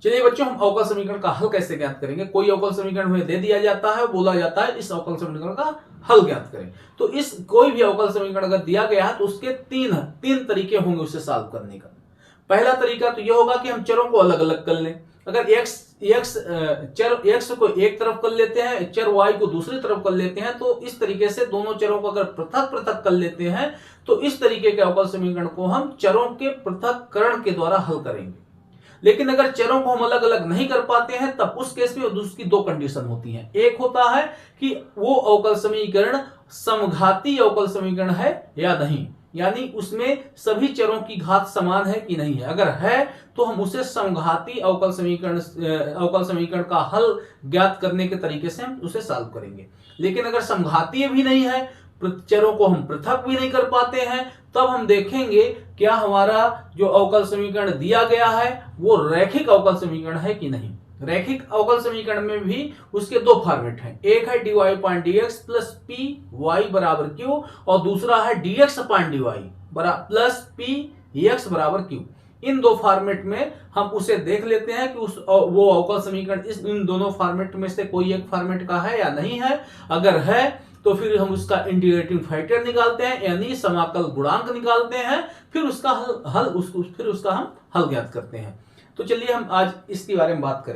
चलिए बच्चों, हम अवकल समीकरण का हल कैसे ज्ञात करेंगे। कोई अवकल समीकरण हमें दे दिया जाता है, बोला जाता है इस अवकल समीकरण का हल ज्ञात करें। तो इस कोई भी अवकल समीकरण अगर दिया गया है तो उसके तीन तरीके होंगे उसे सॉल्व करने का। पहला तरीका तो यह होगा कि हम चरों को अलग अलग कर लें। अगर चर x को एक तरफ कर लेते हैं, चर y को दूसरी तरफ कर लेते हैं, तो इस तरीके से दोनों चरों को अगर पृथक पृथक कर लेते हैं तो इस तरीके के अवकल समीकरण को हम चरों के पृथक्करण के द्वारा हल करेंगे। लेकिन अगर चरों को हम अलग अलग नहीं कर पाते हैं तब उस केस में उसकी दो कंडीशन होती हैं। एक होता है कि वो अवकल समीकरण समघाती अवकल समीकरण है या नहीं, यानी उसमें सभी चरों की घात समान है कि नहीं है। अगर है तो हम उसे समघाती अवकल समीकरण का हल ज्ञात करने के तरीके से हम उसे सॉल्व करेंगे। लेकिन अगर समघातीय भी नहीं है, चरों को हम पृथक भी नहीं कर पाते हैं, तब हम देखेंगे क्या हमारा जो अवकल समीकरण दिया गया है वो रैखिक अवकल समीकरण है कि नहीं। रैखिक अवकल समीकरण में भी उसके दो फॉर्मेट हैं, एक है dy/dx प्लस पी वाई बराबर क्यू और दूसरा है dx/dy प्लस पी एक्स बराबर क्यू। इन दो फॉर्मेट में हम उसे देख लेते हैं कि वो अवकल समीकरण इन दोनों फॉर्मेट में से कोई एक फॉर्मेट का है या नहीं है। अगर है तो फिर हम उसका इंटीग्रेटिंग फैक्टर निकालते हैं, यानी समाकल गुणांक निकालते हैं, फिर उसका हम हल ज्ञात करते हैं। तो चलिए हम आज इसके बारे में बात करें।